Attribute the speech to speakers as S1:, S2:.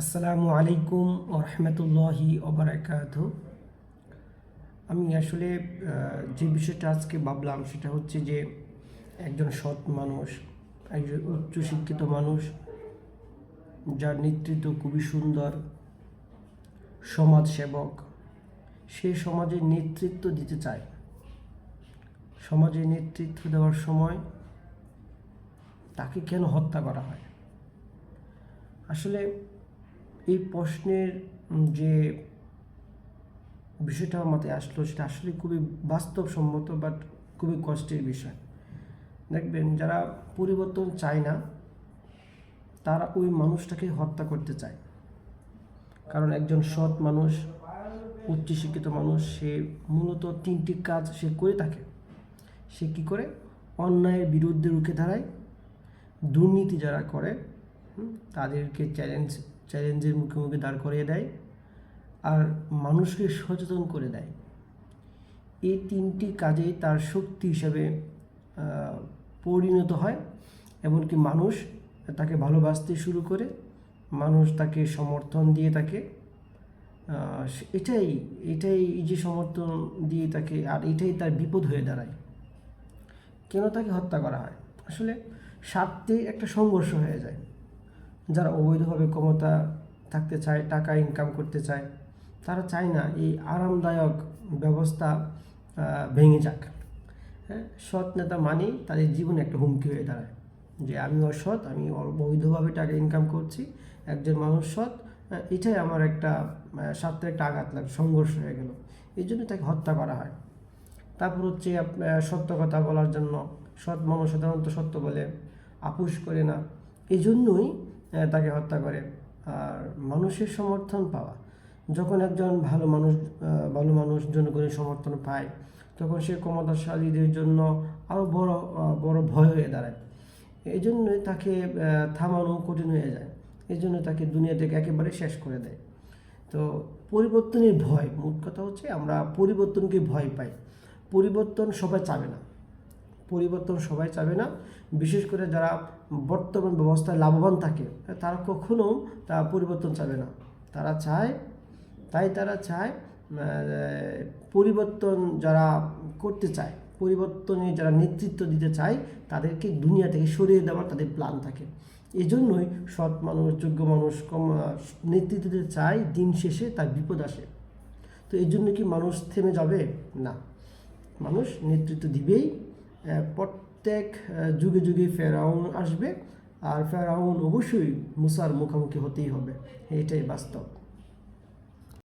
S1: আসসালামু আলাইকুম ওরহমতুল্লাহি ওবারাকাতুহু। আমি আসলে যে বিষয়টা আজকে ভাবলাম সেটা হচ্ছে যে একজন সৎ মানুষ, একজন উচ্চশিক্ষিত মানুষ যার নেতৃত্ব খুবই সুন্দর, সমাজসেবক, সে সমাজের নেতৃত্ব দিতে চায়। সমাজের নেতৃত্ব দেওয়ার সময় তাকে কেন হত্যা করা হয়? আসলে এই প্রশ্নের যে বিষয়টা আমার মাথায় আসলো সেটা আসলে খুবই বাস্তবসম্মত, বাট খুবই কষ্টের বিষয়। দেখবেন, যারা পরিবর্তন চায় না তারা ওই মানুষটাকে হত্যা করতে চায়। কারণ একজন সৎ মানুষ, উচ্চশিক্ষিত মানুষ, সে মূলত তিনটি কাজ সে করে থাকে। সে কি করে? অন্যায়ের বিরুদ্ধে রুখে দাঁড়ায়, দুর্নীতি যারা করে তাদেরকে চ্যালেঞ্জের মুখে মুখে দাঁড় করিয়ে দেয়, আর মানুষকে সচেতন করে দেয়। এই তিনটি কাজেই তার শক্তি হিসাবে পরিণত হয়। এমনকি মানুষ তাকে ভালোবাসতে শুরু করে, মানুষ তাকে সমর্থন দিয়ে থাকে। এটাই এটাই এই যে সমর্থন দিয়ে থাকে, আর এটাই তার বিপদ হয়ে দাঁড়ায়। কেন তাকে হত্যা করা হয়? আসলে স্বার্থে একটা সংঘর্ষ হয়ে যায়। যারা অবৈধভাবে ক্ষমতা থাকতে চায়, টাকা ইনকাম করতে চায়, তারা চায় না এই আরামদায়ক ব্যবস্থা ভেঙে যাক। হ্যাঁ, সৎ নেতা মানেই তাদের জীবনে একটা হুমকি হয়ে দাঁড়ায় যে আমি অসৎ, আমি অবৈধভাবে টাকা ইনকাম করছি, একজন মানুষ সৎ, এটাই আমার একটা স্বার্থের একটা আঘাত লাগে, সংঘর্ষ হয়ে গেল, এই জন্য তাকে হত্যা করা হয়। তারপর হচ্ছে সত্য কথা বলার জন্য, সৎ মানুষ সাধারণত সত্য বলে, আপোষ করে না, এই জন্যই তাকে হত্যা করে। আর মানুষের সমর্থন পাওয়া, যখন একজন ভালো মানুষ জনগণের সমর্থন পায়, তখন সে ক্ষমতাশালীদের জন্য আরও বড় ভয় হয়ে দাঁড়ায়। এই জন্যই তাকে থামানো কঠিন হয়ে যায়। এই জন্য তাকে দুনিয়া থেকে একেবারে শেষ করে দেয়। তো পরিবর্তনের ভয়, মোট কথা হচ্ছে আমরা পরিবর্তনকে ভয় পাই। পরিবর্তন সবাই চাবে না, পরিবর্তন সবাই চাবে না। বিশেষ করে যারা বর্তমান ব্যবস্থায় লাভবান থাকে তারা কখনো তা পরিবর্তন চাবে না। তারা চায় পরিবর্তন যারা করতে চায়, পরিবর্তনে যারা নেতৃত্ব দিতে চায়, তাদেরকে দুনিয়া থেকে সরিয়ে দেওয়ার তাদের প্ল্যান থাকে। এই জন্যই সৎ মানুষ, যোগ্য মানুষ নেতৃত্ব দিতে চায়, দিন শেষে তার বিপদ আসে। তো এই জন্য কি মানুষ থেমে যাবে? না, মানুষ নেতৃত্ব দিবেই। প্রত্যেক যুগে যুগে ফেরাউন আসবে, আর ফেরাউন অবশ্যই মুসার মুখোমুখি হতেই হবে, এটাই বাস্তব।